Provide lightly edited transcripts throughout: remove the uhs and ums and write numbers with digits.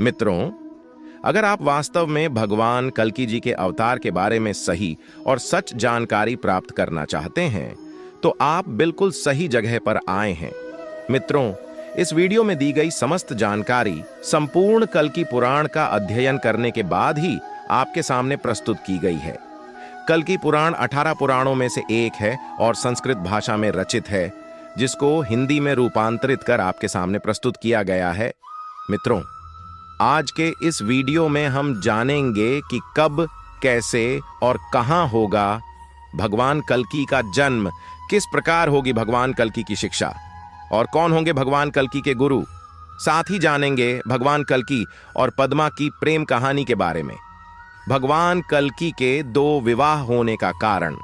मित्रों, अगर आप वास्तव में भगवान कल्कि जी के अवतार के बारे में सही और सच जानकारी प्राप्त करना चाहते हैं, तो आप बिल्कुल सही जगह पर आए हैं। मित्रों, इस वीडियो में दी गई समस्त जानकारी संपूर्ण कल्कि पुराण का अध्ययन करने के बाद ही आपके सामने प्रस्तुत की गई है। कल्कि पुराण 18 पुराणों में से एक है और संस्कृत भाषा में रचित है, जिसको हिंदी में रूपांतरित कर आपके सामने प्रस्तुत किया गया है। मित्रों, आज के इस वीडियो में हम जानेंगे कि कब, कैसे और कहां होगा भगवान कल्कि का जन्म, किस प्रकार होगी भगवान कल्कि की शिक्षा और कौन होंगे भगवान कल्कि के गुरु। साथ ही जानेंगे भगवान कल्कि और पद्मा की प्रेम कहानी के बारे में, भगवान कल्कि के 2 विवाह होने का कारण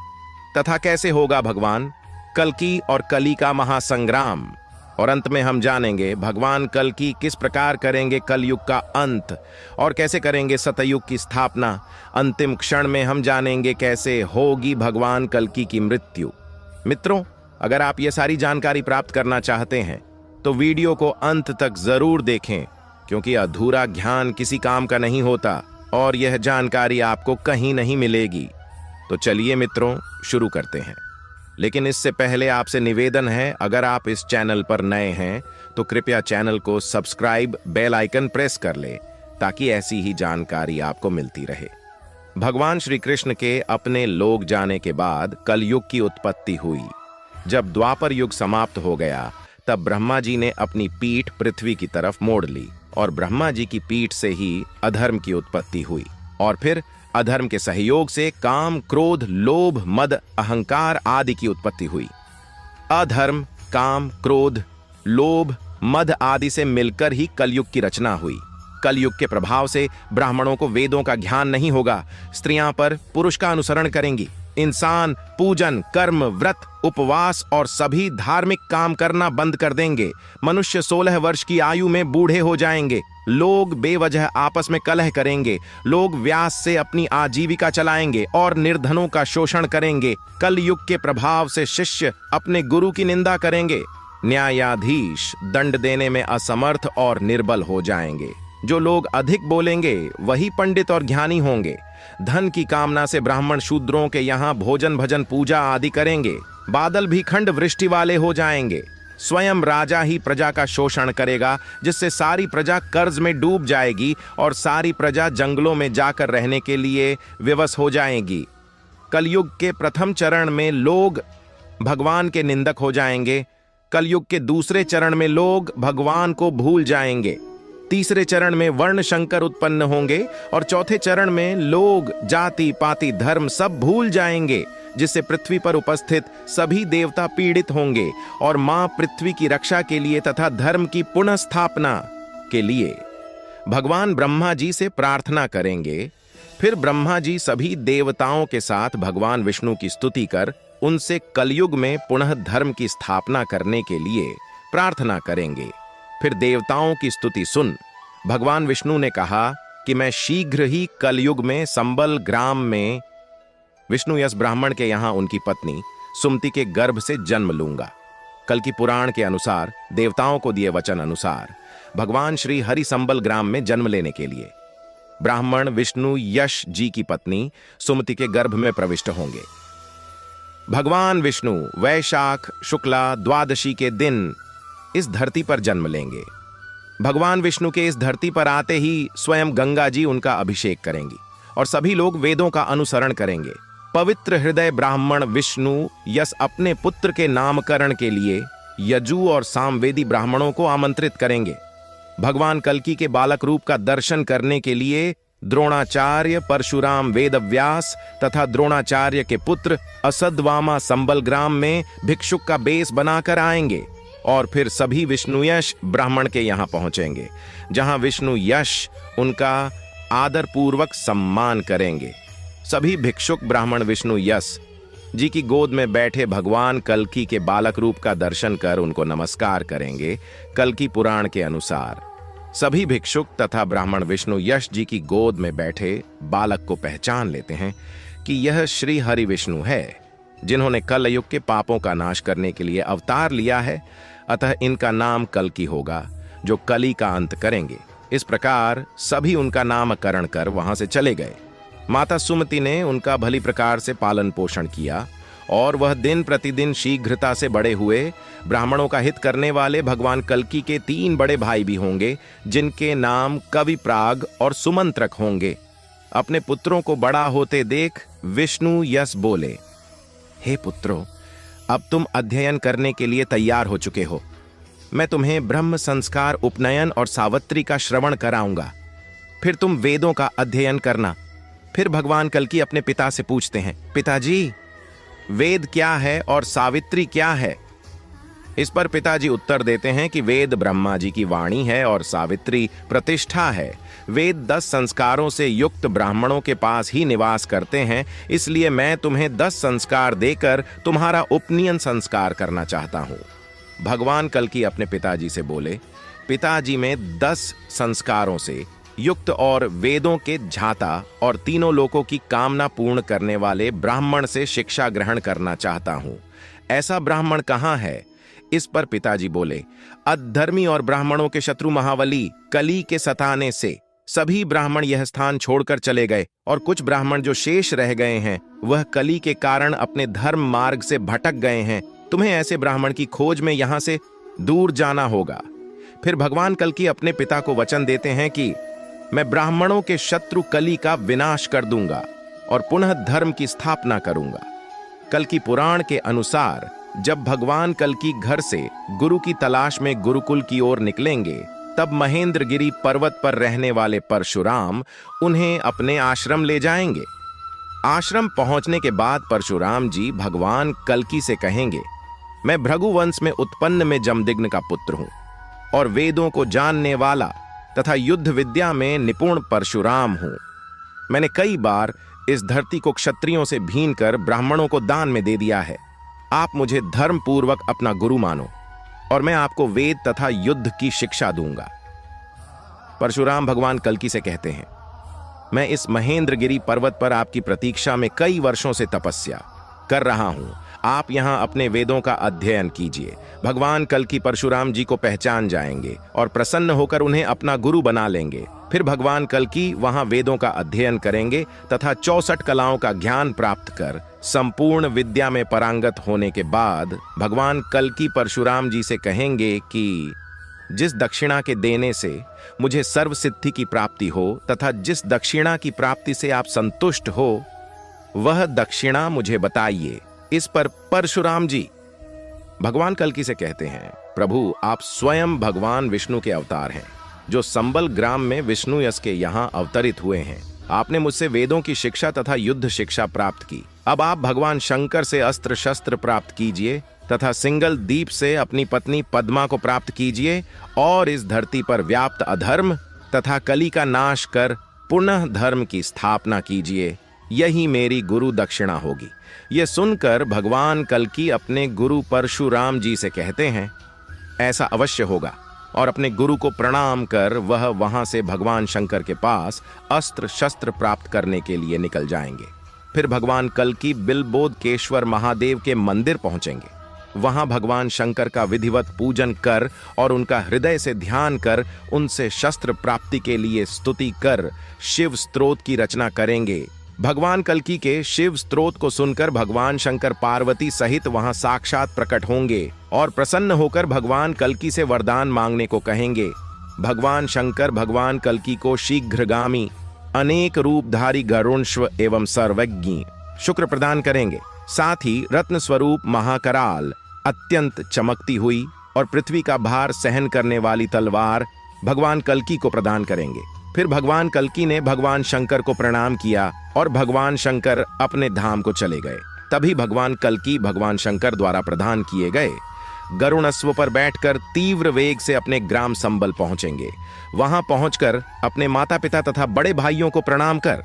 तथा कैसे होगा भगवान कल्कि और कली का महासंग्राम। और अंत में हम जानेंगे भगवान कल्कि किस प्रकार करेंगे कलयुग का अंत और कैसे करेंगे सतयुग की स्थापना। अंतिम क्षण में हम जानेंगे कैसे होगी भगवान कल्कि की मृत्यु। मित्रों, अगर आप ये सारी जानकारी प्राप्त करना चाहते हैं तो वीडियो को अंत तक जरूर देखें, क्योंकि अधूरा ज्ञान किसी काम का नहीं होता और यह जानकारी आपको कहीं नहीं मिलेगी। तो चलिए मित्रों, शुरू करते हैं। लेकिन इससे पहले आपसे निवेदन है, अगर आप इस चैनल पर नए हैं तो कृपया चैनल को सब्सक्राइब, बेल आइकन प्रेस कर ले, ताकि ऐसी ही जानकारी आपको मिलती रहे। भगवान श्री कृष्ण के अपने लोक जाने के बाद कलयुग की उत्पत्ति हुई। जब द्वापर युग समाप्त हो गया, तब ब्रह्मा जी ने अपनी पीठ पृथ्वी की तरफ मोड़ ली और ब्रह्मा जी की पीठ से ही अधर्म की उत्पत्ति हुई। और फिर अधर्म के सहयोग से काम, क्रोध, लोभ, मद, अहंकार आदि की उत्पत्ति हुई। अधर्म, काम, क्रोध, लोभ, मद आदि से मिलकर ही कलयुग की रचना हुई। कलयुग के प्रभाव से ब्राह्मणों को वेदों का ज्ञान नहीं होगा, स्त्रियां पर पुरुष का अनुसरण करेंगी, इंसान पूजन, कर्म, व्रत, उपवास और सभी धार्मिक काम करना बंद कर देंगे, मनुष्य 16 वर्ष की आयु में बूढ़े हो जाएंगे, लोग बेवजह आपस में कलह करेंगे, लोग व्यास से अपनी आजीविका चलाएंगे और निर्धनों का शोषण करेंगे। कलयुग के प्रभाव से शिष्य अपने गुरु की निंदा करेंगे, न्यायाधीश दंड देने में असमर्थ और निर्बल हो जाएंगे। जो लोग अधिक बोलेंगे वही पंडित और ज्ञानी होंगे। धन की कामना से ब्राह्मण शूद्रों के यहाँ भोजन, भजन, पूजा आदि करेंगे। बादल भी खंड वृष्टि वाले हो जाएंगे। स्वयं राजा ही प्रजा का शोषण करेगा, जिससे सारी प्रजा कर्ज में डूब जाएगी और सारी प्रजा जंगलों में जाकर रहने के लिए विवश हो जाएगी। कलयुग के प्रथम चरण में लोग भगवान के निंदक हो जाएंगे। कलयुग के दूसरे चरण में लोग भगवान को भूल जाएंगे। तीसरे चरण में वर्ण शंकर उत्पन्न होंगे और चौथे चरण में लोग जाति, पाति, धर्म सब भूल जाएंगे, जिससे पृथ्वी पर उपस्थित सभी देवता पीड़ित होंगे और मां पृथ्वी की रक्षा के लिए तथा धर्म की पुनः स्थापना के लिए भगवान ब्रह्मा जी से प्रार्थना करेंगे। फिर ब्रह्मा जी सभी देवताओं के साथ भगवान विष्णु की स्तुति कर उनसे कलयुग में पुनः धर्म की स्थापना करने के लिए प्रार्थना करेंगे। फिर देवताओं की स्तुति सुन भगवान विष्णु ने कहा कि मैं शीघ्र ही कलयुग में संबल ग्राम में विष्णु यस ब्राह्मण के यहाँ उनकी पत्नी सुमति के गर्भ से जन्म लूंगा। कल्कि पुराण के अनुसार देवताओं को दिए वचन अनुसार भगवान श्री हरि संबल ग्राम में जन्म लेने के लिए ब्राह्मण विष्णु यश जी की पत्नी सुमति के गर्भ में प्रविष्ट होंगे। भगवान विष्णु वैशाख शुक्ला द्वादशी के दिन इस धरती पर जन्म लेंगे। भगवान विष्णु के इस धरती पर आते ही स्वयं गंगा जी उनका अभिषेक करेंगी और सभी लोग वेदों का अनुसरण करेंगे। पवित्र हृदय ब्राह्मण विष्णु यस अपने पुत्र के नामकरण के लिए यजु और सामवेदी ब्राह्मणों को आमंत्रित करेंगे। भगवान कल्कि के बालक रूप का दर्शन करने के लिए द्रोणाचार्य, परशुराम, वेदव्यास तथा द्रोणाचार्य के पुत्र असद्वामा संबल ग्राम में भिक्षुक का बेस बनाकर आएंगे और फिर सभी विष्णु यश ब्राह्मण के यहाँ पहुंचेंगे, जहां विष्णु यश उनका आदर पूर्वक सम्मान करेंगे। सभी भिक्षुक ब्राह्मण विष्णु यश जी की गोद में बैठे भगवान कल्कि के बालक रूप का दर्शन कर उनको नमस्कार करेंगे। कल्कि पुराण के अनुसार सभी भिक्षुक तथा ब्राह्मण विष्णु यश जी की गोद में बैठे बालक को पहचान लेते हैं कि यह श्री हरि विष्णु है, जिन्होंने कलयुग के पापों का नाश करने के लिए अवतार लिया है। अतः इनका नाम कल्कि होगा, जो कली का अंत करेंगे। इस प्रकार सभी उनका नामकरण कर वहां से चले गए। माता सुमति ने उनका भली प्रकार से पालन पोषण किया और वह दिन प्रतिदिन शीघ्रता से बड़े हुए। ब्राह्मणों का हित करने वाले भगवान कल्की के 3 बड़े भाई भी होंगे, जिनके नाम कविप्राग और सुमंत्रक होंगे। अपने पुत्रों को बड़ा होते देख विष्णु यश बोले, हे पुत्रों, अब तुम अध्ययन करने के लिए तैयार हो चुके हो। मैं तुम्हें ब्रह्म संस्कार, उपनयन और सावित्री का श्रवण कराऊंगा। फिर तुम वेदों का अध्ययन करना। फिर भगवान कल्की अपने पिता से पूछते हैं, पिताजी, वेद क्या है और सावित्री क्या है? इस पर पिताजी उत्तर देते हैं कि वेद ब्रह्मा जी की वाणी है और सावित्री प्रतिष्ठा है। वेद 10 संस्कारों से युक्त ब्राह्मणों के पास ही निवास करते हैं, इसलिए मैं तुम्हें 10 संस्कार देकर तुम्हारा उपनयन संस्कार करना चाहता हूं। भगवान कल्की अपने पिताजी से बोले, पिताजी में 10 संस्कारों से युक्त और वेदों के झाता और तीनों लोकों की कामना पूर्ण करने वाले ब्राह्मण से शिक्षा ग्रहण करना चाहता हूं। ऐसा ब्राह्मण कहां है? इस पर पिताजी बोले, अधर्मी और ब्राह्मणों के शत्रु महाबली कली के सताने से सभी ब्राह्मण यह स्थान छोड़कर चले गए और कुछ ब्राह्मण जो शेष रह गए हैं वह कली के कारण अपने धर्म मार्ग से भटक गए हैं। तुम्हें ऐसे ब्राह्मण की खोज में यहां से दूर जाना होगा। फिर भगवान कल्की अपने पिता को वचन देते हैं कि मैं ब्राह्मणों के शत्रु कली का विनाश कर दूंगा और पुनः धर्म की स्थापना करूंगा। कल्की पुराण के अनुसार जब भगवान कल्की घर से गुरु की तलाश में गुरुकुल की ओर निकलेंगे, तब महेंद्रगिरी पर्वत पर रहने वाले परशुराम उन्हें अपने आश्रम ले जाएंगे। आश्रम पहुंचने के बाद परशुराम जी भगवान कल्की से कहेंगे, मैं भृगुवंश में उत्पन्न में जमदग्नि का पुत्र हूं और वेदों को जानने वाला तथा युद्ध विद्या में निपुण परशुराम हूं। मैंने कई बार इस धरती को क्षत्रियों से भीन कर ब्राह्मणों को दान में दे दिया है। आप मुझे धर्म पूर्वक अपना गुरु मानो और मैं आपको वेद तथा युद्ध की शिक्षा दूंगा। परशुराम भगवान कल्की से कहते हैं, मैं इस महेंद्रगिरी पर्वत पर आपकी प्रतीक्षा में कई वर्षों से तपस्या कर रहा हूं। आप यहां अपने वेदों का अध्ययन कीजिए। भगवान कल्की परशुराम जी को पहचान जाएंगे और प्रसन्न होकर उन्हें अपना गुरु बना लेंगे। फिर भगवान कल्की वहां वेदों का अध्ययन करेंगे तथा 64 कलाओं का ज्ञान प्राप्त कर संपूर्ण विद्या में पारंगत होने के बाद भगवान कल्की परशुराम जी से कहेंगे कि जिस दक्षिणा के देने से मुझे सर्व सिद्धि की प्राप्ति हो तथा जिस दक्षिणा की प्राप्ति से आप संतुष्ट हो, वह दक्षिणा मुझे बताइए। इस पर परशुराम जी भगवान कल्की से कहते हैं, प्रभु, आप स्वयं भगवान विष्णु के अवतार हैं, जो संबल ग्राम में विष्णु यश के यहाँ अवतरित हुए हैं। आपने मुझसे वेदों की शिक्षा तथा युद्ध शिक्षा प्राप्त की। अब आप भगवान शंकर से अस्त्र शस्त्र प्राप्त कीजिए तथा सिंगल दीप से अपनी पत्नी पद्मा को प्राप्त कीजिए और इस धरती पर व्याप्त अधर्म तथा कली का नाश कर पुनः धर्म की स्थापना कीजिए। यही मेरी गुरु दक्षिणा होगी। यह सुनकर भगवान कल्की अपने गुरु परशुराम जी से कहते हैं, ऐसा अवश्य होगा, और अपने गुरु को प्रणाम कर वह वहां से भगवान शंकर के पास अस्त्र शस्त्र प्राप्त करने के लिए निकल जाएंगे। फिर भगवान कल्की बिलबोधकेश्वर महादेव के मंदिर पहुंचेंगे। वहां भगवान शंकर का विधिवत पूजन कर और उनका हृदय से ध्यान कर उनसे शस्त्र प्राप्ति के लिए स्तुति कर शिव स्तोत्र की रचना करेंगे। भगवान कल्की के शिव स्तोत्र को सुनकर भगवान शंकर पार्वती सहित वहां साक्षात प्रकट होंगे और प्रसन्न होकर भगवान कल्की से वरदान मांगने को कहेंगे। भगवान शंकर भगवान कल्की को शीघ्रगामी अनेक रूपधारी गरुणश्व एवं सर्वज्ञ शुक्र प्रदान करेंगे। साथ ही रत्न स्वरूप महाकराल, अत्यंत चमकती हुई और पृथ्वी का भार सहन करने वाली तलवार भगवान कल्की को प्रदान करेंगे। फिर भगवान कल्की ने भगवान शंकर को प्रणाम किया और भगवान शंकर अपने धाम को चले गए। तभी भगवान कल्की भगवान शंकर द्वारा प्रदान किए गए गरुणस्व पर बैठकर तीव्र वेग से अपने ग्राम संबल पहुंचेंगे। वहां पहुंचकर अपने माता पिता तथा बड़े भाइयों को प्रणाम कर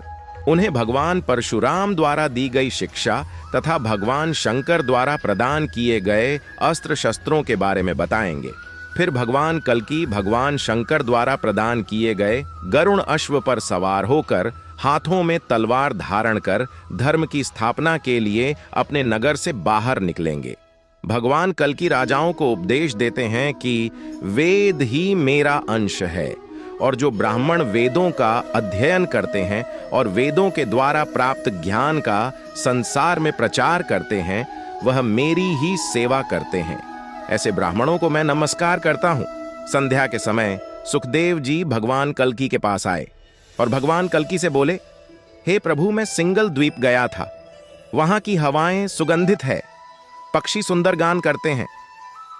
उन्हें भगवान परशुराम द्वारा दी गई शिक्षा तथा भगवान शंकर द्वारा प्रदान किए गए अस्त्र शस्त्रों के बारे में बताएंगे। फिर भगवान कल्की भगवान शंकर द्वारा प्रदान किए गए गरुण अश्व पर सवार होकर हाथों में तलवार धारण कर धर्म की स्थापना के लिए अपने नगर से बाहर निकलेंगे। भगवान कल्की राजाओं को उपदेश देते हैं कि वेद ही मेरा अंश है और जो ब्राह्मण वेदों का अध्ययन करते हैं और वेदों के द्वारा प्राप्त ज्ञान का संसार में प्रचार करते हैं, वह मेरी ही सेवा करते हैं। ऐसे ब्राह्मणों को मैं नमस्कार करता हूं। संध्या के समय सुखदेव जी भगवान कल्की के पास आए और भगवान कल्की से बोले, हे प्रभु, मैं सिंगल द्वीप गया था। वहां की हवाएं सुगंधित है, पक्षी सुंदर गान करते हैं।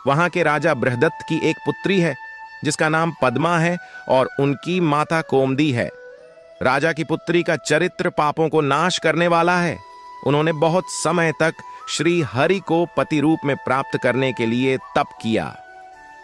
वहां के राजा बृहदत्त की एक पुत्री है जिसका नाम पद्मा है और उनकी माता कोमदी है। राजा की पुत्री का चरित्र पापों को नाश करने वाला है। उन्होंने बहुत समय तक श्री हरि को पति रूप में प्राप्त करने के लिए तप किया।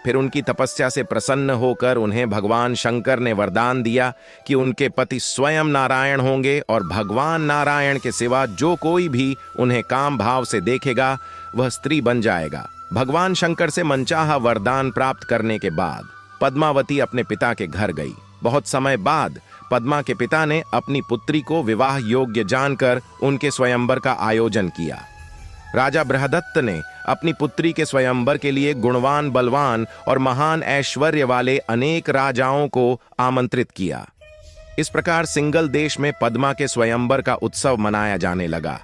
फिर उनकी तपस्या से प्रसन्न होकर उन्हें भगवान शंकर ने वरदान दिया कि उनके पति स्वयं नारायण होंगे और भगवान नारायण के सिवा जो कोई भी उन्हें काम भाव से देखेगा वह स्त्री बन जाएगा। भगवान शंकर से मनचाहा वरदान प्राप्त करने के बाद पद्मावती अपने पिता के घर गई। बहुत समय बाद पद्मा के पिता ने अपनी पुत्री को विवाह योग्य जानकर उनके स्वयंवर का आयोजन किया। राजा बृहदत्त ने अपनी पुत्री के स्वयंवर के लिए गुणवान, बलवान और महान ऐश्वर्य वाले अनेक राजाओं को आमंत्रित किया। इस प्रकार सिंगल देश में पद्मा के स्वयंवर का उत्सव मनाया जाने लगा।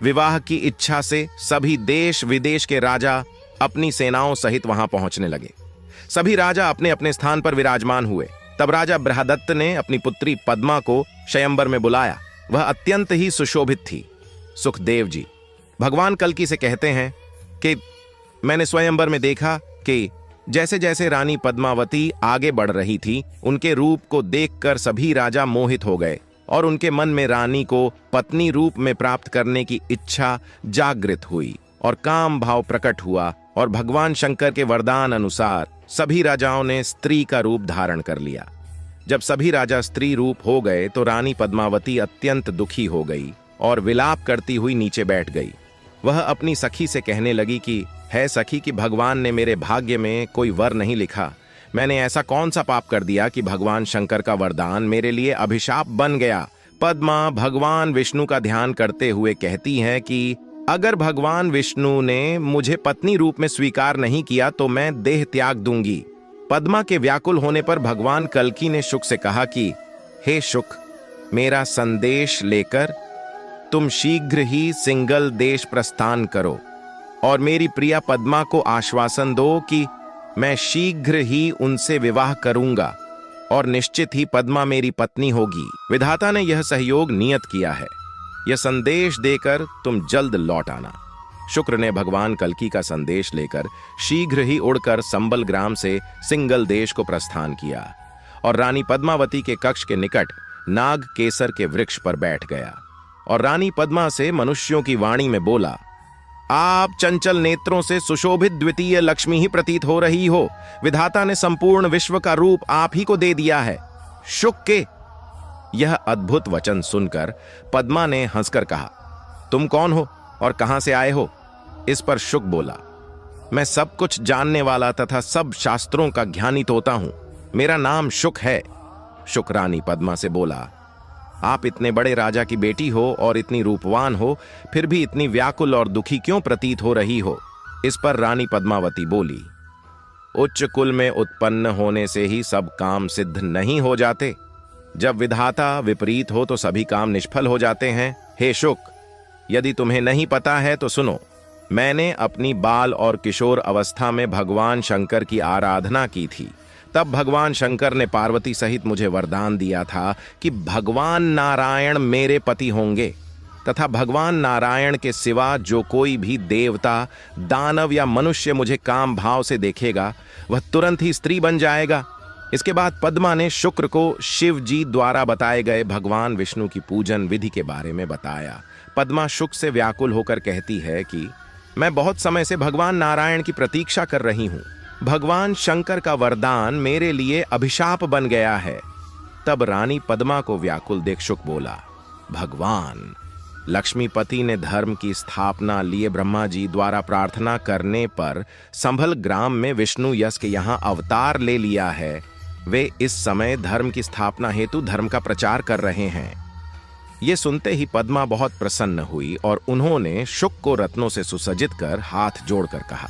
विवाह की इच्छा से सभी देश विदेश के राजा अपनी सेनाओं सहित वहां पहुंचने लगे। सभी राजा अपने अपने स्थान पर विराजमान हुए। तब राजा बृहदत्त ने अपनी पुत्री पद्मा को स्वयंवर में बुलाया। वह अत्यंत ही सुशोभित थी। सुखदेव जी भगवान कल्की से कहते हैं कि मैंने स्वयंवर में देखा कि जैसे जैसे रानी पद्मावती आगे बढ़ रही थी, उनके रूप को देखकर सभी राजा मोहित हो गए और उनके मन में रानी को पत्नी रूप में प्राप्त करने की इच्छा जागृत हुई और काम भाव प्रकट हुआ और भगवान शंकर के वरदान अनुसार सभी राजाओं ने स्त्री का रूप धारण कर लिया। जब सभी राजा स्त्री रूप हो गए तो रानी पद्मावती अत्यंत दुखी हो गई और विलाप करती हुई नीचे बैठ गई। वह अपनी सखी से कहने लगी कि है सखी, कि भगवान ने मेरे भाग्य में कोई वर नहीं लिखा। मैंने ऐसा कौन सा पाप कर दिया कि भगवान शंकर का वरदान मेरे लिए अभिशाप बन गया। पद्मा भगवान विष्णु का ध्यान करते हुए कहती है कि अगर भगवान विष्णु ने मुझे पत्नी रूप में स्वीकार नहीं किया तो मैं देह त्याग दूंगी। पद्मा के व्याकुल होने पर भगवान कल्की ने शुक से कहा कि हे शुक, मेरा संदेश लेकर तुम शीघ्र ही सिंगल देश प्रस्थान करो और मेरी प्रिया पद्मा को आश्वासन दो कि मैं शीघ्र ही उनसे विवाह करूंगा और निश्चित ही पद्मा मेरी पत्नी होगी। विधाता ने यह सहयोग नियत किया है। यह संदेश देकर तुम जल्द लौट आना। शुक्र ने भगवान कल्की का संदेश लेकर शीघ्र ही उड़कर संबल ग्राम से सिंगल देश को प्रस्थान किया और रानी पद्मावती के कक्ष के निकट नाग केसर के वृक्ष पर बैठ गया और रानी पद्मा से मनुष्यों की वाणी में बोला, आप चंचल नेत्रों से सुशोभित द्वितीय लक्ष्मी ही प्रतीत हो रही हो। विधाता ने संपूर्ण विश्व का रूप आप ही को दे दिया है। शुक के यह अद्भुत वचन सुनकर पद्मा ने हंसकर कहा, तुम कौन हो और कहां से आए हो? इस पर शुक बोला, मैं सब कुछ जानने वाला तथा सब शास्त्रों का ज्ञानी तोता हूं। मेरा नाम शुक है। शुक रानी पद्मा से बोला, आप इतने बड़े राजा की बेटी हो और इतनी रूपवान हो, फिर भी इतनी व्याकुल और दुखी क्यों प्रतीत हो रही हो? इस पर रानी पद्मावती बोली, उच्च कुल में उत्पन्न होने से ही सब काम सिद्ध नहीं हो जाते। जब विधाता विपरीत हो तो सभी काम निष्फल हो जाते हैं। हे शुक, यदि तुम्हें नहीं पता है तो सुनो। मैंने अपनी बाल और किशोर अवस्था में भगवान शंकर की आराधना की थी। तब भगवान शंकर ने पार्वती सहित मुझे वरदान दिया था कि भगवान नारायण मेरे पति होंगे तथा भगवान नारायण के सिवा जो कोई भी देवता, दानव या मनुष्य मुझे काम भाव से देखेगा वह तुरंत ही स्त्री बन जाएगा। इसके बाद पद्मा ने शुक्र को शिव जी द्वारा बताए गए भगवान विष्णु की पूजन विधि के बारे में बताया। पद्मा शुक से व्याकुल होकर कहती है कि मैं बहुत समय से भगवान नारायण की प्रतीक्षा कर रही हूं। भगवान शंकर का वरदान मेरे लिए अभिशाप बन गया है। तब रानी पद्मा को व्याकुल देख शुक बोला, भगवान लक्ष्मीपति ने धर्म की स्थापना लिए ब्रह्मा जी द्वारा प्रार्थना करने पर संभल ग्राम में विष्णु यश के यहाँ अवतार ले लिया है। वे इस समय धर्म की स्थापना हेतु धर्म का प्रचार कर रहे हैं। ये सुनते ही पद्मा बहुत प्रसन्न हुई और उन्होंने शुक को रत्नों से सुसज्जित कर हाथ जोड़कर कहा,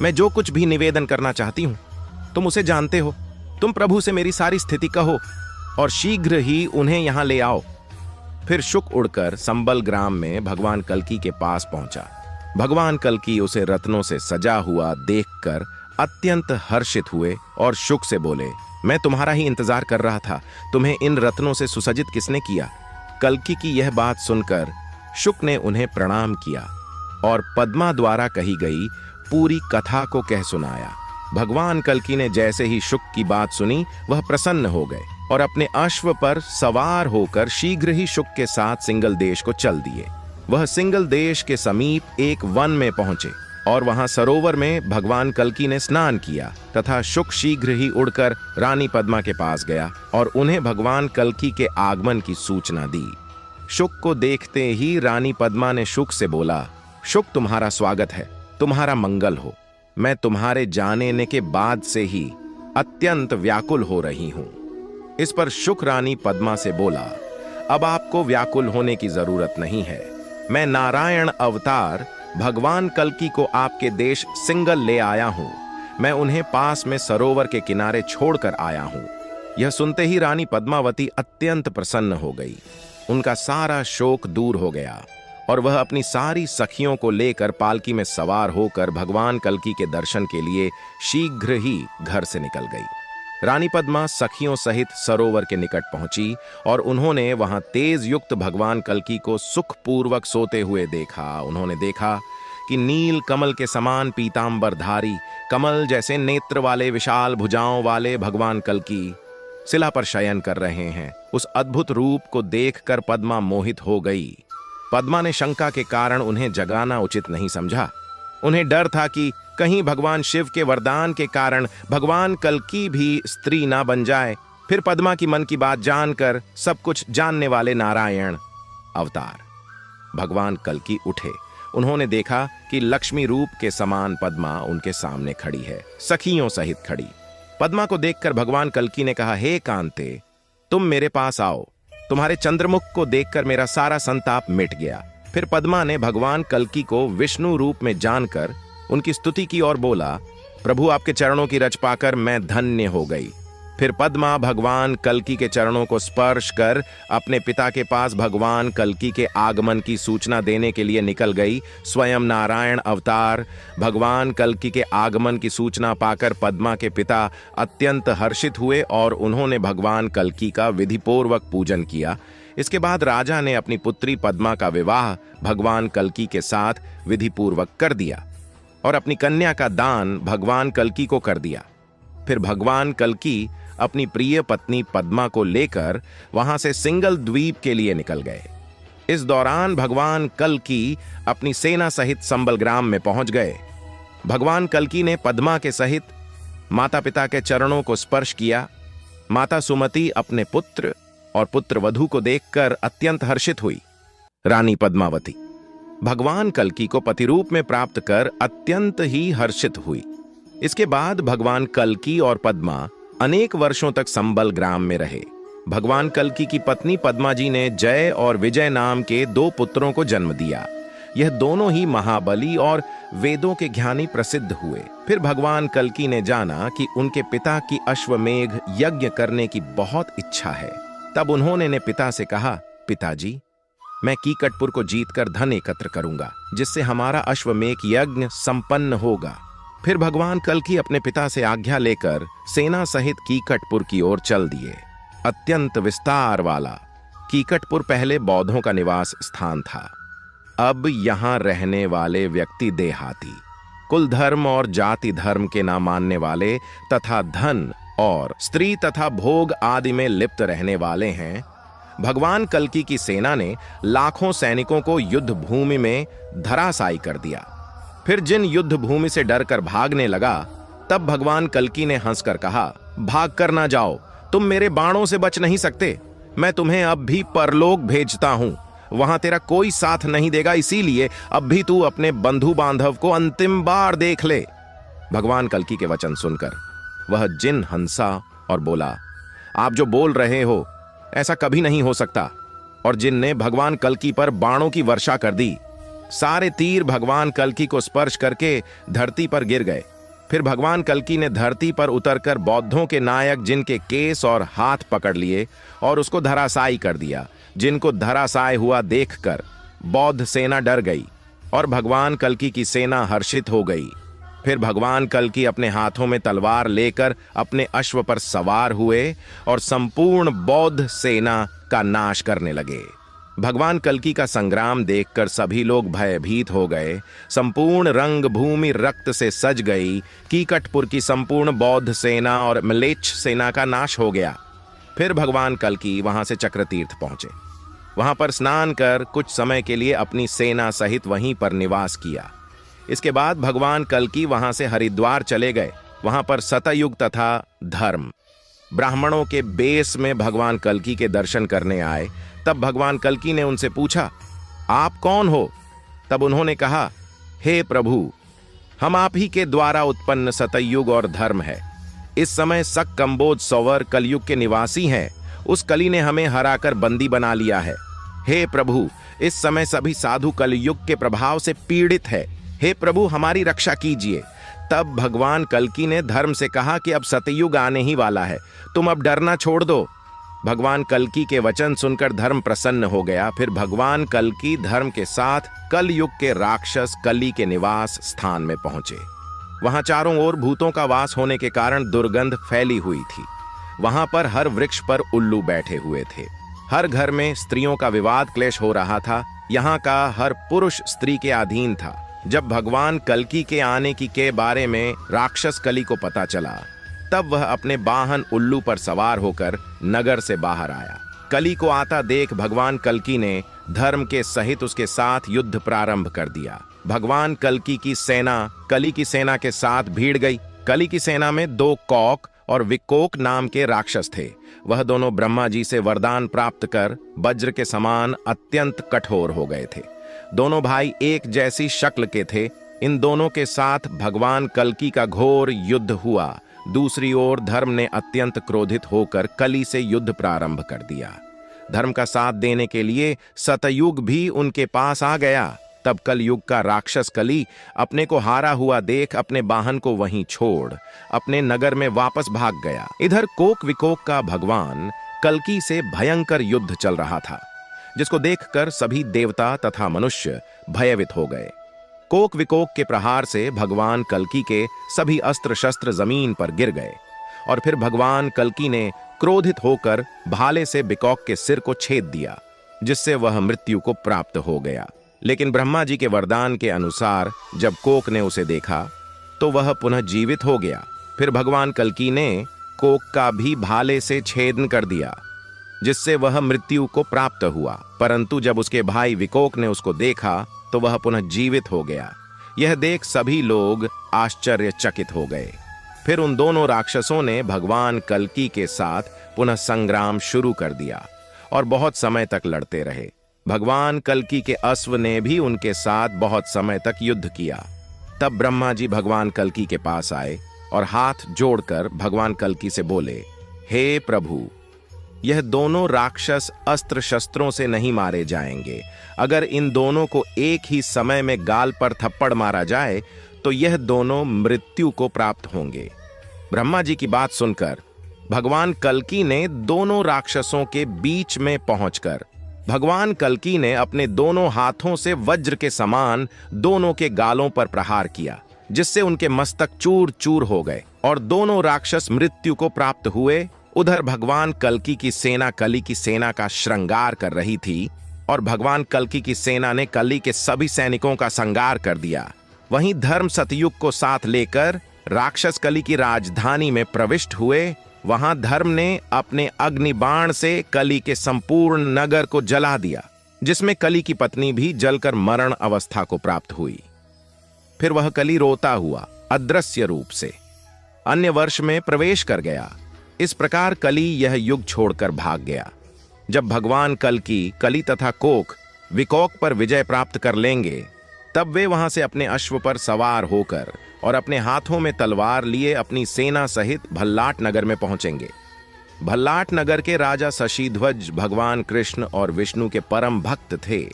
मैं जो कुछ भी निवेदन करना चाहती हूं तुम उसे जानते हो। तुम प्रभु से मेरी सारी स्थिति कहो और शीघ्र ही उन्हें यहां ले आओ। फिर शुक उड़कर संबल ग्राम में भगवान कल्की के पास पहुंचा। भगवान कल्की उसे रत्नों से सजा हुआ देखकर अत्यंत हर्षित हुए और शुक से बोले, मैं तुम्हारा ही इंतजार कर रहा था। तुम्हें इन रत्नों से सुसज्जित किसने किया? कल्की की यह बात सुनकर शुक ने उन्हें प्रणाम किया और पद्मा द्वारा कही गई पूरी कथा को कह सुनाया। भगवान कल्की ने जैसे ही शुक की बात सुनी, वह प्रसन्न हो गए और अपने अश्व पर सवार होकर शीघ्र ही शुक के साथ सिंगल देश को चल दिए। वह सिंगल देश के समीप एक वन में पहुंचे और वहां सरोवर में भगवान कल्की ने स्नान किया तथा शुक शीघ्र ही उड़कर रानी पद्मा के पास गया और उन्हें भगवान कल्की के आगमन की सूचना दी। शुक को देखते ही रानी पद्मा ने शुक से बोला, शुक तुम्हारा स्वागत है, तुम्हारा मंगल हो। मैं तुम्हारे जाने के बाद से ही अत्यंत व्याकुल हो रही हूं। इस पर शुक रानी पद्मा से बोला, अब आपको व्याकुल होने की जरूरत नहीं है। मैं नारायण अवतार भगवान कल्की को आपके देश सिंगल ले आया हूं। मैं उन्हें पास में सरोवर के किनारे छोड़कर आया हूं। यह सुनते ही रानी पद्मावती अत्यंत प्रसन्न हो गई। उनका सारा शोक दूर हो गया और वह अपनी सारी सखियों को लेकर पालकी में सवार होकर भगवान कल्की के दर्शन के लिए शीघ्र ही घर से निकल गई। रानी पद्मा सखियों सहित सरोवर के निकट पहुंची और उन्होंने वहां तेज युक्त भगवान कल्की को सुखपूर्वक सोते हुए देखा। उन्होंने देखा कि नील कमल के समान पीतांबरधारी, कमल जैसे नेत्र वाले विशाल भुजाओं वाले भगवान कल्की शिला पर शयन कर रहे हैं। उस अद्भुत रूप को देखकर पद्मा मोहित हो गई। पद्मा ने शंका के कारण उन्हें जगाना उचित नहीं समझा। उन्हें डर था कि कहीं भगवान शिव के वरदान के कारण भगवान कल्की भी स्त्री ना बन जाए। फिर पद्मा की मन की बात जानकर सब कुछ जानने वाले नारायण अवतार भगवान कल्की उठे। उन्होंने देखा कि लक्ष्मी रूप के समान पद्मा उनके सामने खड़ी है, सखियों सहित खड़ी। पद्मा को देखकर भगवान कल्की ने कहा, हे कांते, तुम मेरे पास आओ। तुम्हारे चंद्रमुख को देखकर मेरा सारा संताप मिट गया। फिर पद्मा ने भगवान कल्की को विष्णु रूप में जानकर उनकी स्तुति की और बोला, प्रभु आपके चरणों की रज पाकर मैं धन्य हो गई। फिर पद्मा भगवान कल्की के चरणों को स्पर्श कर अपने पिता के पास भगवान कल्की के आगमन की सूचना देने के लिए निकल गई। स्वयं नारायण अवतार भगवान कल्की के आगमन की सूचना पाकर पद्मा के पिता अत्यंत हर्षित हुए और उन्होंने भगवान कल्की का विधिपूर्वक पूजन किया। इसके बाद राजा ने अपनी पुत्री पद्मा का विवाह भगवान कल्की के साथ विधिपूर्वक कर दिया और अपनी कन्या का दान भगवान कल्की को कर दिया। फिर भगवान कल्की अपनी प्रिय पत्नी पद्मा को लेकर वहां से सिंगल द्वीप के लिए निकल गए। इस दौरान भगवान कल्की अपनी सेना सहित संबल ग्राम में पहुंच गए। भगवान कल्की ने पद्मा के सहित माता पिता के चरणों को स्पर्श किया। माता सुमति अपने पुत्र और पुत्र वधू को देखकर अत्यंत हर्षित हुई। रानी पद्मावती भगवान कल्की को पति रूप में प्राप्त कर अत्यंत ही हर्षित हुई। इसके बाद भगवान कल्की और पद्मा अनेक वर्षों तक संबल ग्राम में रहे। भगवान कल्की की पत्नी पद्मा जी ने जय और विजय नाम के 2 पुत्रों को जन्म दिया। यह दोनों ही महाबली और वेदों के ज्ञानी प्रसिद्ध हुए। फिर भगवान कल्की ने जाना कि उनके पिता की अश्वमेघ यज्ञ करने की बहुत इच्छा है। तब उन्होंने ने पिता से कहा, पिताजी, मैं कीकटपुर को जीतकर धन एकत्र करूंगा, जिससे हमारा अश्वमेघ यज्ञ संपन्न होगा। फिर भगवान कल्की अपने पिता से आज्ञा लेकर सेना सहित कीकटपुर की ओर चल दिए। अत्यंत विस्तार वाला कीकटपुर पहले बौद्धों का निवास स्थान था। अब यहां रहने वाले व्यक्ति देहाती, कुल धर्म और जाति धर्म के ना मानने वाले तथा धन और स्त्री तथा भोग आदि में लिप्त रहने वाले हैं। भगवान कल्की की सेना ने लाखों सैनिकों को युद्ध भूमि में धराशायी कर दिया। फिर जिन युद्ध भूमि से डरकर भागने लगा, तब भगवान कल्की ने हंसकर कहा, भाग कर ना जाओ, तुम मेरे बाणों से बच नहीं सकते। मैं तुम्हें अब भी परलोक भेजता हूं, वहां तेरा कोई साथ नहीं देगा, इसीलिए अब भी तू अपने बंधु बांधव को अंतिम बार देख ले। भगवान कल्की के वचन सुनकर वह जिन हंसा और बोला, आप जो बोल रहे हो ऐसा कभी नहीं हो सकता। और जिन ने भगवान कल्की पर बाणों की वर्षा कर दी। सारे तीर भगवान कल्की को स्पर्श करके धरती पर गिर गए। फिर भगवान कल्कि ने धरती पर उतरकर बौद्धों के नायक जिनके केस और हाथ पकड़ लिए और उसको धराशायी कर दिया, जिनको धराशायी हुआ देखकर बौद्ध सेना डर गई और भगवान कल्कि की सेना हर्षित हो गई। फिर भगवान कल्कि अपने हाथों में तलवार लेकर अपने अश्व पर सवार हुए और संपूर्ण बौद्ध सेना का नाश करने लगे। भगवान कल्कि का संग्राम देखकर सभी लोग भयभीत हो गए। संपूर्ण रंग भूमि रक्त से सज गई। कीकटपुर की संपूर्ण बौद्ध सेना और म्लेच्छ सेना का नाश हो गया। फिर भगवान कल्कि वहां से चक्रतीर्थ पहुंचे। वहां पर स्नान कर कुछ समय के लिए अपनी सेना सहित वहीं पर निवास किया। इसके बाद भगवान कल्कि वहां से हरिद्वार चले गए। वहां पर सतयुग तथा धर्म ब्राह्मणों के बेस में भगवान कल्कि के दर्शन करने आए। तब भगवान कल्कि ने उनसे पूछा, आप कौन हो? तब उन्होंने कहा, हे प्रभु, हम आप ही के द्वारा उत्पन्न सतयुग और धर्म है। इस समय सक कंबोज सौवर कलयुग के निवासी हैं। उस कली ने हमें हराकर बंदी बना लिया है। हे प्रभु, इस समय सभी साधु कलयुग के प्रभाव से पीड़ित है। हे प्रभु, हमारी रक्षा कीजिए। तब भगवान कल्कि ने धर्म से कहा कि अब सतयुग आने ही वाला है, तुम अब डरना छोड़ दो। भगवान कल्कि के वचन सुनकर धर्म प्रसन्न हो गया। फिर भगवान कल्कि धर्म के साथ कलयुग के राक्षस कली के निवास स्थान में पहुंचे। वहां चारों ओर भूतों का वास होने के कारण दुर्गंध फैली हुई थी। वहां पर हर वृक्ष पर उल्लू बैठे हुए थे। हर घर में स्त्रियों का विवाद क्लेश हो रहा था। यहाँ का हर पुरुष स्त्री के अधीन था। जब भगवान कल्कि के आने के बारे में राक्षस कली को पता चला, तब वह अपने वाहन उल्लू पर सवार होकर नगर से बाहर आया। कली को आता देख भगवान कल्कि ने धर्म के सहित उसके साथ युद्ध प्रारंभ कर दिया। भगवान कल्कि की सेना कली की सेना के साथ भीड़ गई। कली की सेना में 2 कौक और विकोक नाम के राक्षस थे। वह दोनों ब्रह्मा जी से वरदान प्राप्त कर वज्र के समान अत्यंत कठोर हो गए थे। दोनों भाई एक जैसी शक्ल के थे। इन दोनों के साथ भगवान कल्कि का घोर युद्ध हुआ। दूसरी ओर धर्म ने अत्यंत क्रोधित होकर कली से युद्ध प्रारंभ कर दिया। धर्म का साथ देने के लिए सतयुग भी उनके पास आ गया। तब कलयुग का राक्षस कली अपने को हारा हुआ देख अपने वाहन को वहीं छोड़ अपने नगर में वापस भाग गया। इधर कोक विकोक का भगवान कल्कि से भयंकर युद्ध चल रहा था, जिसको देखकर सभी देवता तथा मनुष्य भयभीत हो गए। कोक विकोक के प्रहार से भगवान कल्कि के सभी अस्त्र शस्त्र जमीन पर गिर गए और फिर भगवान कल्कि ने क्रोधित होकर भाले से विकोक के सिर को छेद दिया, जिससे वह मृत्यु को प्राप्त हो गया। लेकिन ब्रह्मा जी के वरदान के अनुसार जब कोक ने उसे देखा तो वह पुनः जीवित हो गया। फिर भगवान कल्कि ने कोक का भी भाले से छेदन कर दिया, जिससे वह मृत्यु को प्राप्त हुआ। परंतु जब उसके भाई विकोक ने उसको देखा तो वह पुनः जीवित हो गया। यह देख सभी लोग आश्चर्यचकित हो गए। फिर उन दोनों राक्षसों ने भगवान कल्कि के साथ पुनः संग्राम शुरू कर दिया और बहुत समय तक लड़ते रहे। भगवान कल्कि के अश्व ने भी उनके साथ बहुत समय तक युद्ध किया। तब ब्रह्मा जी भगवान कल्कि के पास आए और हाथ जोड़कर भगवान कल्कि से बोले, हे प्रभु, यह दोनों राक्षस अस्त्र शस्त्रों से नहीं मारे जाएंगे। अगर इन दोनों को एक ही समय में गाल पर थप्पड़ मारा जाए तो यह दोनों मृत्यु को प्राप्त होंगे। ब्रह्मा जी की बात सुनकर भगवान कल्कि ने दोनों राक्षसों के बीच में पहुंचकर भगवान कल्कि ने अपने दोनों हाथों से वज्र के समान दोनों के गालों पर प्रहार किया, जिससे उनके मस्तक चूर चूर हो गए और दोनों राक्षस मृत्यु को प्राप्त हुए। उधर भगवान कल्कि की सेना कली की सेना का श्रृंगार कर रही थी और भगवान कल्कि की सेना ने कली के सभी सैनिकों का संहार कर दिया। वहीं धर्म सतयुग को साथ लेकर राक्षस कली की राजधानी में प्रविष्ट हुए। वहां धर्म ने अपने अग्निबाण से कली के संपूर्ण नगर को जला दिया, जिसमें कली की पत्नी भी जलकर मरण अवस्था को प्राप्त हुई। फिर वह कली रोता हुआ अदृश्य रूप से अन्य वर्ष में प्रवेश कर गया। इस प्रकार कली यह युग छोड़कर भाग गया। जब भगवान कल्कि कली तथा कोक विकोक पर विजय प्राप्त कर लेंगे, तब वे वहां से अपने अश्व पर सवार होकर और अपने हाथों में तलवार लिए अपनी सेना सहित भल्लाट नगर में पहुंचेंगे। भल्लाट नगर के राजा शशिध्वज भगवान कृष्ण और विष्णु के परम भक्त थे।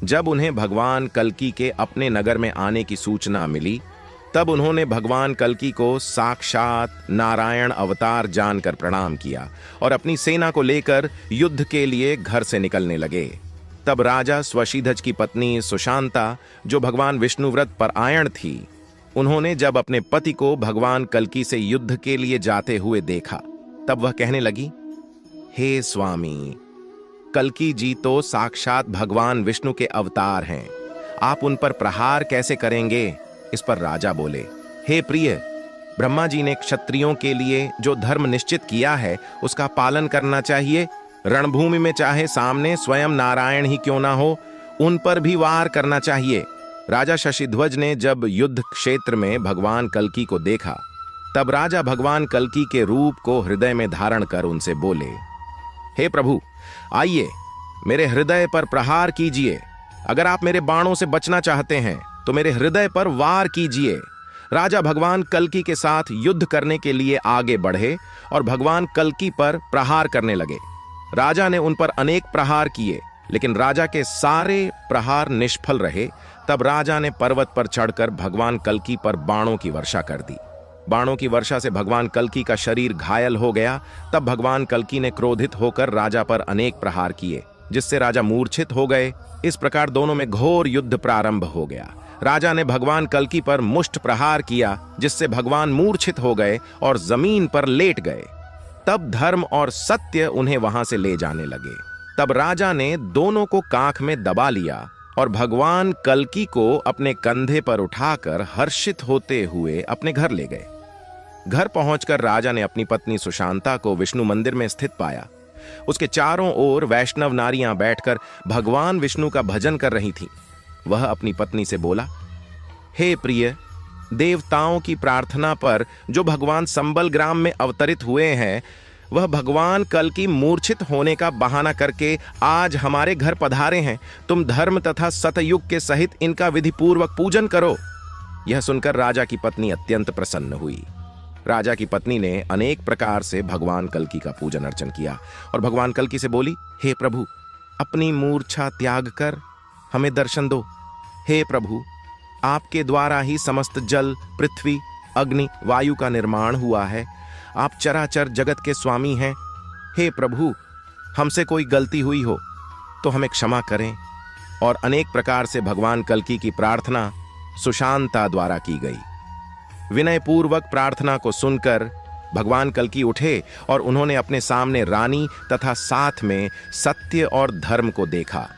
जब उन्हें भगवान कल्कि के अपने नगर में आने की सूचना मिली, तब उन्होंने भगवान कल्की को साक्षात नारायण अवतार जानकर प्रणाम किया और अपनी सेना को लेकर युद्ध के लिए घर से निकलने लगे। तब राजा स्वशीधज की पत्नी सुशांता, जो भगवान विष्णुव्रत परायण थी, उन्होंने जब अपने पति को भगवान कल्की से युद्ध के लिए जाते हुए देखा, तब वह कहने लगी, हे स्वामी, कल्की जी तो साक्षात भगवान विष्णु के अवतार हैं, आप उन पर प्रहार कैसे करेंगे? इस पर राजा बोले, हे प्रिय, ब्रह्मा जी ने क्षत्रियों के लिए जो धर्म निश्चित किया है उसका पालन करना चाहिए। रणभूमि में चाहे सामने स्वयं नारायण ही क्यों ना हो, उन पर भी वार करना चाहिए। राजा शशिध्वज ने जब युद्ध क्षेत्र में भगवान कल्की को देखा, तब राजा भगवान कल्की के रूप को हृदय में धारण कर उनसे बोले, हे प्रभु, आइए मेरे हृदय पर प्रहार कीजिए। अगर आप मेरे बाणों से बचना चाहते हैं तो मेरे हृदय पर वार कीजिए। राजा भगवान कल्की के साथ युद्ध करने के लिए आगे बढ़े और भगवान कल्की पर प्रहार करने लगे। राजा ने उन पर अनेक प्रहार किए, लेकिन राजा के सारे प्रहार निष्फल रहे। तब राजा ने पर्वत पर चढ़कर भगवान कल्की पर बाणों की वर्षा कर दी। बाणों की वर्षा से भगवान कल्की का शरीर घायल हो गया। तब भगवान कल्की ने क्रोधित होकर राजा पर अनेक प्रहार किए, जिससे राजा मूर्छित हो गए। इस प्रकार दोनों में घोर युद्ध प्रारंभ हो गया। राजा ने भगवान कल्की पर मुष्ट प्रहार किया, जिससे भगवान मूर्छित हो गए और जमीन पर लेट गए। तब धर्म और सत्य उन्हें वहां से ले जाने लगे। तब राजा ने दोनों को कांख में दबा लिया और भगवान कल्की को अपने कंधे पर उठाकर हर्षित होते हुए अपने घर ले गए। घर पहुंचकर राजा ने अपनी पत्नी सुशांता को विष्णु मंदिर में स्थित पाया। उसके चारों ओर वैष्णव नारियां बैठकर भगवान विष्णु का भजन कर रही थीं। वह अपनी पत्नी से बोला, हे प्रिय, देवताओं की प्रार्थना पर जो भगवान संबल ग्राम में अवतरित हुए हैं, वह भगवान कल्की मूर्छित होने का बहाना करके आज हमारे घर पधारे हैं। तुम धर्म तथा सतयुग के सहित इनका विधिपूर्वक पूजन करो। यह सुनकर राजा की पत्नी अत्यंत प्रसन्न हुई। राजा की पत्नी ने अनेक प्रकार से भगवान कल्की का पूजन अर्चन किया और भगवान कल्की से बोली, हे प्रभु, अपनी मूर्छा त्याग कर हमें दर्शन दो। हे प्रभु, आपके द्वारा ही समस्त जल, पृथ्वी, अग्नि, वायु का निर्माण हुआ है। आप चराचर जगत के स्वामी हैं। हे प्रभु, हमसे कोई गलती हुई हो तो हमें क्षमा करें। और अनेक प्रकार से भगवान कल्की की प्रार्थना सुशांता द्वारा की गई। विनय पूर्वक प्रार्थना को सुनकर भगवान कल्की उठे और उन्होंने अपने सामने रानी तथा साथ में सत्य और धर्म को देखा।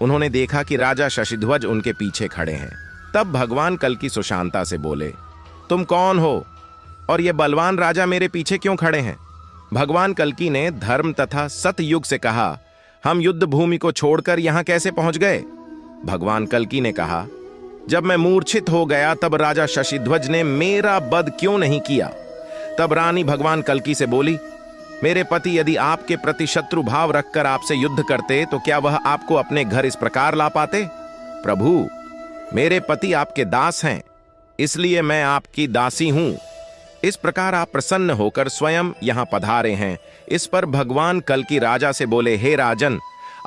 उन्होंने देखा कि राजा शशिध्वज उनके पीछे खड़े हैं। तब भगवान कल्की सुशांता से बोले, तुम कौन हो और ये बलवान राजा मेरे पीछे क्यों खड़े हैं? भगवान कल्की ने धर्म तथा सतयुग से कहा, हम युद्ध भूमि को छोड़कर यहां कैसे पहुंच गए? भगवान कल्की ने कहा, जब मैं मूर्छित हो गया तब राजा शशिध्वज ने मेरा वध क्यों नहीं किया? तब रानी भगवान कल्की से बोली, मेरे पति यदि आपके प्रति शत्रु भाव रखकर आपसे युद्ध करते तो क्या वह आपको अपने घर इस प्रकार ला पाते? प्रभु, मेरे पति आपके दास हैं, इसलिए मैं आपकी दासी हूं। इस प्रकार आप प्रसन्न होकर स्वयं यहां पधारे हैं। इस पर भगवान कल्की राजा से बोले, हे राजन,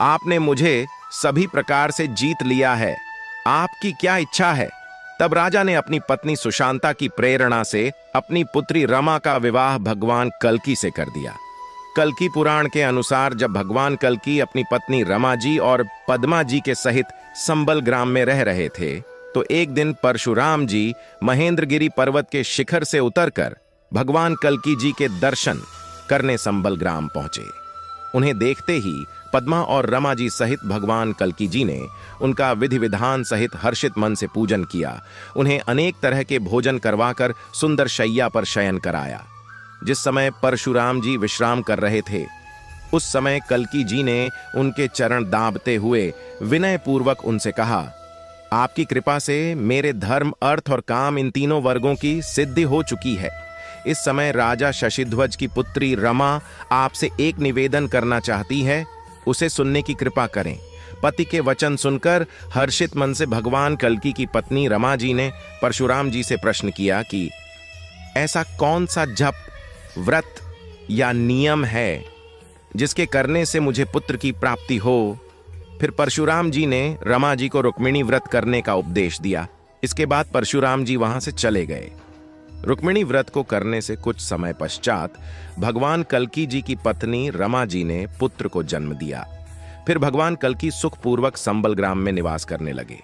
आपने मुझे सभी प्रकार से जीत लिया है। आपकी क्या इच्छा है? तब राजा ने अपनी पत्नी सुशांता की प्रेरणा से अपनी पुत्री रमा का विवाह भगवान कल्की से कर दिया। कल्की पुराण के अनुसार जब भगवान कल्की अपनी पत्नी रमा जी और पद्मा जी के सहित संबल ग्राम में रह रहे थे, तो एक दिन परशुराम जी महेंद्रगिरी पर्वत के शिखर से उतरकर भगवान कल्की जी के दर्शन करने संबल ग्राम पहुंचे। उन्हें देखते ही पद्मा और रमा जी सहित भगवान कल्की जी ने उनका विधि विधान सहित हर्षित मन से पूजन किया। उन्हें अनेक तरह के भोजन करवाकर सुंदर शैया पर शयन कराया। जिस समय परशुराम जी विश्राम कर रहे थे, उस समय कल्की जी ने उनके चरण दाबते हुए विनय पूर्वक उनसे कहा, आपकी कृपा से मेरे धर्म, अर्थ और काम इन तीनों वर्गों की सिद्धि हो चुकी है। इस समय राजा शशिध्वज की पुत्री रमा आपसे एक निवेदन करना चाहती है, उसे सुनने की कृपा करें। पति के वचन सुनकर हर्षित मन से भगवान कल्की की पत्नी रमा जी ने परशुराम जी से प्रश्न किया कि ऐसा कौन सा जप, व्रत या नियम है जिसके करने से मुझे पुत्र की प्राप्ति हो? फिर परशुराम जी ने रमा जी को रुक्मिणी व्रत करने का उपदेश दिया। इसके बाद परशुराम जी वहां से चले गए। रुक्मिणी व्रत को करने से कुछ समय पश्चात भगवान कल्की जी की पत्नी रमा जी ने पुत्र को जन्म दिया। फिर भगवान कल्की सुखपूर्वक संबल ग्राम में निवास करने लगे।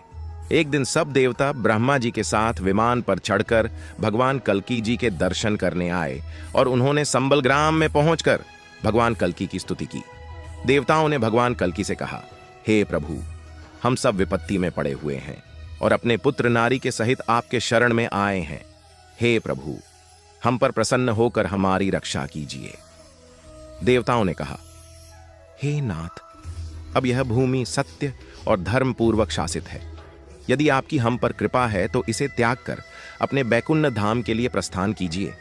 एक दिन सब देवता ब्रह्मा जी के साथ विमान पर चढ़कर भगवान कल्की जी के दर्शन करने आए और उन्होंने संबल ग्राम में पहुंचकर भगवान कल्की की स्तुति की। देवताओं ने भगवान कल्की से कहा, हे प्रभु, हम सब विपत्ति में पड़े हुए हैं और अपने पुत्र नारी के सहित आपके शरण में आए हैं। हे प्रभु, हम पर प्रसन्न होकर हमारी रक्षा कीजिए। देवताओं ने कहा, हे नाथ, अब यह भूमि सत्य और धर्म पूर्वक शासित है। यदि आपकी हम पर कृपा है तो इसे त्याग कर अपने बैकुंठ धाम के लिए प्रस्थान कीजिए।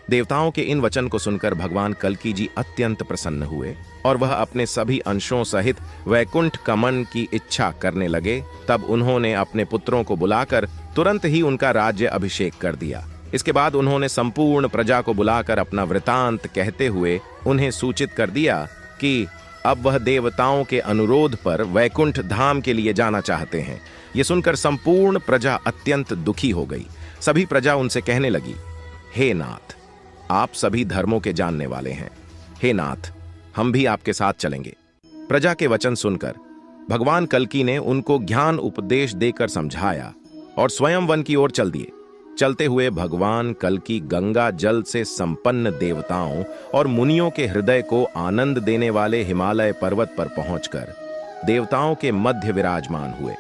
देवताओं के इन वचन को सुनकर भगवान कल्की जी अत्यंत प्रसन्न हुए और वह अपने सभी अंशों सहित वैकुंठ गमन की इच्छा करने लगे। तब उन्होंने अपने पुत्रों को बुलाकर तुरंत ही उनका राज्य अभिषेक कर दिया। इसके बाद उन्होंने संपूर्ण प्रजा को बुलाकर अपना वृतांत कहते हुए उन्हें सूचित कर दिया कि अब वह देवताओं के अनुरोध पर वैकुंठ धाम के लिए जाना चाहते हैं। ये सुनकर संपूर्ण प्रजा अत्यंत दुखी हो गई। सभी प्रजा उनसे कहने लगी, हे नाथ, आप सभी धर्मों के जानने वाले हैं। हे नाथ, हम भी आपके साथ चलेंगे। प्रजा के वचन सुनकर भगवान कल्की ने उनको ज्ञान उपदेश देकर समझाया और स्वयं वन की ओर चल दिए। चलते हुए भगवान कल्की गंगा जल से संपन्न देवताओं और मुनियों के हृदय को आनंद देने वाले हिमालय पर्वत पर पहुंचकर देवताओं के मध्य विराजमान हुए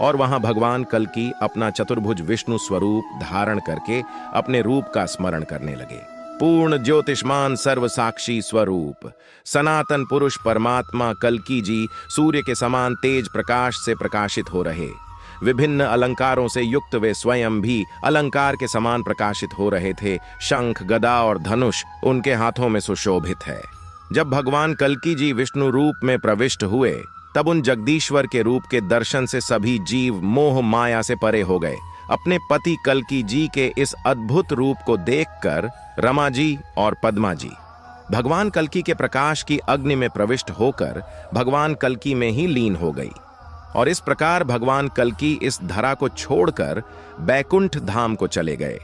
और वहां भगवान कल्की अपना चतुर्भुज विष्णु स्वरूप धारण करके अपने रूप का स्मरण करने लगे। पूर्ण ज्योतिष्मान सर्व साक्षी स्वरूप सनातन पुरुष परमात्मा कल्की जी सूर्य के समान तेज प्रकाश से प्रकाशित हो रहे। विभिन्न अलंकारों से युक्त वे स्वयं भी अलंकार के समान प्रकाशित हो रहे थे। शंख, गदा और धनुष उनके हाथों में सुशोभित है। जब भगवान कल्की जी विष्णु रूप में प्रविष्ट हुए तब उन जगदीश्वर के रूप के दर्शन से सभी जीव मोह माया से परे हो गए। अपने पति कल्की जी के इस अद्भुत रूप को देखकर रमा जी और पद्मा जी भगवान कल्की के प्रकाश की अग्नि में प्रविष्ट होकर भगवान कल्की में ही लीन हो गई और इस प्रकार भगवान कल्की इस धरा को छोड़कर बैकुंठ धाम को चले गए।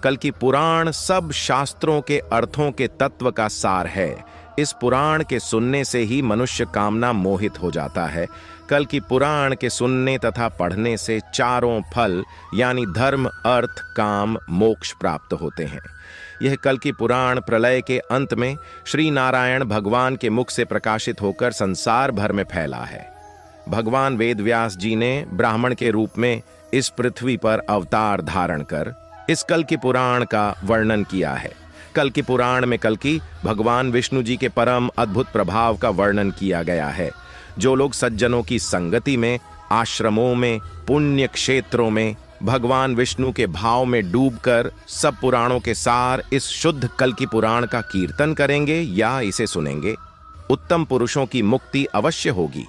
कल्की पुराण सब शास्त्रों के अर्थों के तत्व का सार है। इस पुराण के सुनने से ही मनुष्य कामना मोहित हो जाता है। कल्की पुराण के सुनने तथा पढ़ने से चारों फल यानी धर्म, अर्थ, काम, मोक्ष प्राप्त होते हैं। यह कल्की पुराण प्रलय के अंत में श्री नारायण भगवान के मुख से प्रकाशित होकर संसार भर में फैला है। भगवान वेदव्यास जी ने ब्राह्मण के रूप में इस पृथ्वी पर अवतार धारण कर इस कल्की पुराण का वर्णन किया है। कल्की पुराण में कल्की भगवान विष्णु जी के परम अद्भुत प्रभाव का वर्णन किया गया है। जो लोग सज्जनों की संगति में, आश्रमों में, पुण्य क्षेत्रों में भगवान विष्णु के भाव में डूबकर सब पुराणों के सार इस शुद्ध कल्की पुराण का कीर्तन करेंगे या इसे सुनेंगे, उत्तम पुरुषों की मुक्ति अवश्य होगी।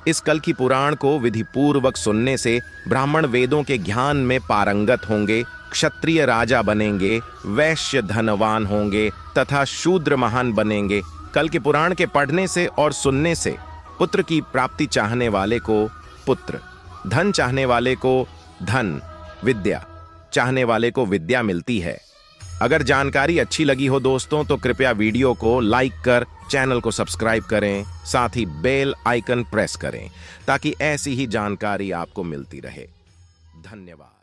इस कल्की पुराण को विधि पूर्वक सुनने से ब्राह्मण वेदों के ज्ञान में पारंगत होंगे, क्षत्रिय राजा बनेंगे, वैश्य धनवान होंगे तथा शूद्र महान बनेंगे। कल्की पुराण के पढ़ने से और सुनने से पुत्र की प्राप्ति चाहने वाले को पुत्र, धन चाहने वाले को धन, विद्या चाहने वाले को विद्या मिलती है। अगर जानकारी अच्छी लगी हो दोस्तों तो कृपया वीडियो को लाइक कर चैनल को सब्सक्राइब करें, साथ ही बेल आइकन प्रेस करें ताकि ऐसी ही जानकारी आपको मिलती रहे। धन्यवाद।